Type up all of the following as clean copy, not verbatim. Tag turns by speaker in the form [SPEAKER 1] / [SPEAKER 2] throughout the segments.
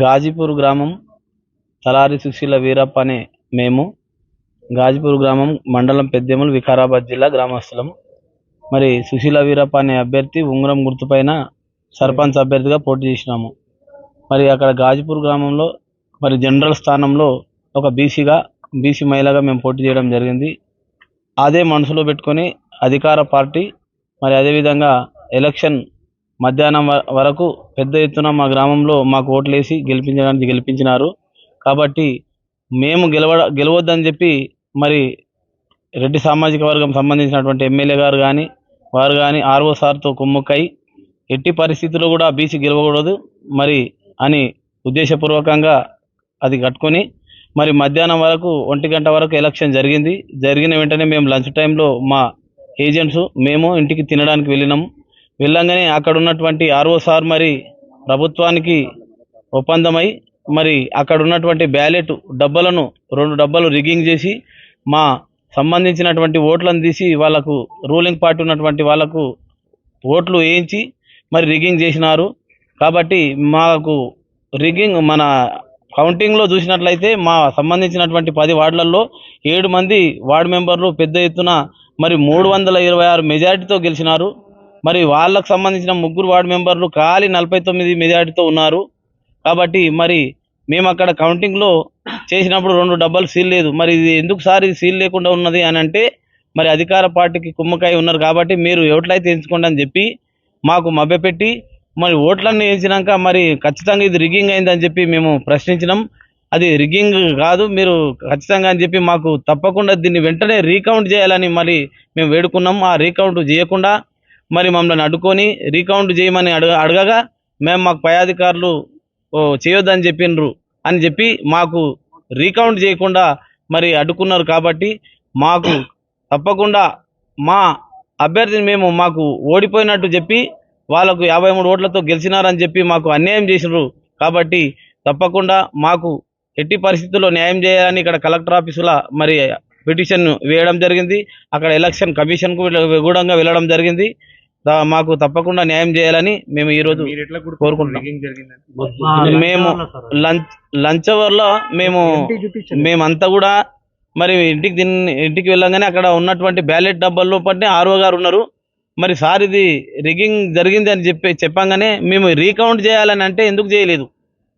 [SPEAKER 1] గాజీపూర్ గ్రామం తలారి సుశీల వీరప్ప అనే మేము గాజీపూర్ గ్రామం మండలం పెద్దేముల్ వికారాబాద్ జిల్లా గ్రామస్తులం. మరి సుశీల వీరప్ప అనే అభ్యర్థి ఉంగరం గుర్తుపైన సర్పంచ్ అభ్యర్థిగా పోటీ చేసినాము. మరి అక్కడ గాజీపూర్ గ్రామంలో మరి జనరల్ స్థానంలో ఒక బీసీ మహిళగా మేము పోటీ చేయడం జరిగింది. అదే మనసులో పెట్టుకొని అధికార పార్టీ మరి అదేవిధంగా ఎలక్షన్ మధ్యాహ్నం వరకు పెద్ద ఎత్తున మా గ్రామంలో మాకు ఓట్లేసి గెలిపించినారు. కాబట్టి మేము గెలవద్దని చెప్పి మరి రెడ్డి సామాజిక వర్గం సంబంధించినటువంటి ఎమ్మెల్యే గారు కానీ వారు కానీ ఆర్ఓ సార్తో కుమ్ముక్కై ఎట్టి పరిస్థితుల్లో కూడా బీసీ గెలవకూడదు మరి అని ఉద్దేశపూర్వకంగా అది కట్టుకొని మరి మధ్యాహ్నం వరకు 1 గంట వరకు ఎలక్షన్ జరిగిన వెంటనే మేము లంచ్ టైంలో మా ఏజెంట్స్ మేము ఇంటికి తినడానికి వెళ్ళంగానే అక్కడ ఉన్నటువంటి ఆర్ఓ సార్ మరి ప్రభుత్వానికి ఒప్పందమై మరి అక్కడ ఉన్నటువంటి బ్యాలెట్ డబ్బాలను 2 డబ్బాలు రిగ్గింగ్ చేసి మా సంబంధించినటువంటి ఓట్లను తీసి వాళ్ళకు రూలింగ్ పార్టీ ఉన్నటువంటి వాళ్ళకు ఓట్లు వేయించి మరి రిగ్గింగ్ చేసినారు. కాబట్టి మాకు రిగ్గింగ్ మన కౌంటింగ్లో చూసినట్లయితే మా సంబంధించినటువంటి 10 వార్డులలో 7 మంది వార్డు మెంబర్లు పెద్ద ఎత్తున మరి 326 మెజారిటీతో గెలిచినారు. మరి వాళ్ళకు సంబంధించిన 3 వార్డు మెంబర్లు ఖాళీ 49 మెజారిటీతో ఉన్నారు. కాబట్టి మరి మేము అక్కడ కౌంటింగ్లో చేసినప్పుడు 2 డబ్బాలు సీల్ లేదు. మరి ఇది ఎందుకు సార్ ఇది సీల్ లేకుండా ఉన్నది అని అంటే మరి అధికార పార్టీకి కుమ్మకాయ ఉన్నారు కాబట్టి మీరు ఓట్లయితే ఎంచుకోండి అని చెప్పి మాకు మభ్యపెట్టి మరి ఓట్లన్నీ వేయించినాక మరి ఖచ్చితంగా ఇది రిగ్గింగ్ అయిందని చెప్పి మేము ప్రశ్నించినాం. అది రిగ్గింగ్ కాదు మీరు ఖచ్చితంగా అని చెప్పి మాకు తప్పకుండా దీన్ని వెంటనే రీకౌంట్ చేయాలని మరి మేము వేడుకున్నాం. ఆ రీకౌంట్ చేయకుండా మరి మమ్మల్ని అడ్డుకొని రీకౌంట్ చేయమని అడగగా మాకు పై అధికారులు చేయొద్దని చెప్పిండ్రు అని చెప్పి మాకు రీకౌంట్ చేయకుండా మరి అడ్డుకున్నారు. కాబట్టి మాకు తప్పకుండా మా అభ్యర్థిని మాకు ఓడిపోయినట్టు చెప్పి వాళ్ళకు 53 ఓట్లతో గెలిచినారని చెప్పి మాకు అన్యాయం చేసినారు. కాబట్టి తప్పకుండా మాకు ఎట్టి పరిస్థితుల్లో న్యాయం చేయాలని ఇక్కడ కలెక్టర్ ఆఫీసులో మరి పిటిషన్ వేయడం జరిగింది. అక్కడ ఎలక్షన్ కమిషన్కు కూడా వెళ్ళడం జరిగింది. మాకు తప్పకుండా న్యాయం చేయాలని మేము ఈరోజు కోరుకుంటున్నాం. మేము లంచ్ అవర్లో మేమంతా కూడా మరి ఇంటికి వెళ్ళంగానే అక్కడ ఉన్నటువంటి బ్యాలెట్ డబ్బాల్లో పట్టిన ఆర్ఓ గారు ఉన్నారు. మరి సార్ ఇది రిగ్గింగ్ జరిగింది అని చెప్పంగానే మేము రీకౌంట్ చేయాలని అంటే ఎందుకు చేయలేదు,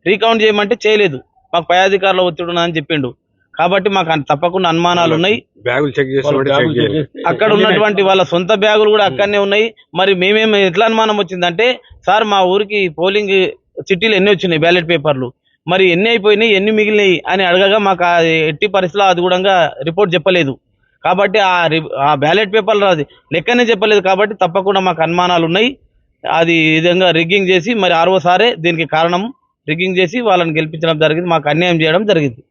[SPEAKER 1] రీకౌంట్ చేయమంటే చేయలేదు, మాకు పై అధికారుల ఒత్తిడి ఉన్నదని చెప్పిండు. కాబట్టి మాకు తప్పకుండా అనుమానాలు ఉన్నాయి. అక్కడ ఉన్నటువంటి వాళ్ళ సొంత బ్యాగులు కూడా అక్కడనే ఉన్నాయి. మరి మేమేమి ఎట్లా అనుమానం వచ్చిందంటే సార్ మా ఊరికి పోలింగ్ చిట్టీలు ఎన్ని వచ్చినాయి బ్యాలెట్ పేపర్లు మరి ఎన్ని అయిపోయినాయి ఎన్ని మిగిలినాయి అని అడగగా మాకు ఎట్టి పరిస్థితుల్లో అది కూడా రిపోర్ట్ చెప్పలేదు. కాబట్టి ఆ బ్యాలెట్ పేపర్లు అది లెక్కనే చెప్పలేదు. కాబట్టి తప్పకుండా మాకు అనుమానాలు ఉన్నాయి. అది విధంగా రిగ్గింగ్ చేసి మరి ఆర్ఓ సారే దీనికి కారణం రిగ్గింగ్ చేసి వాళ్ళని గెలిపించడం జరిగింది, మాకు అన్యాయం చేయడం జరిగింది.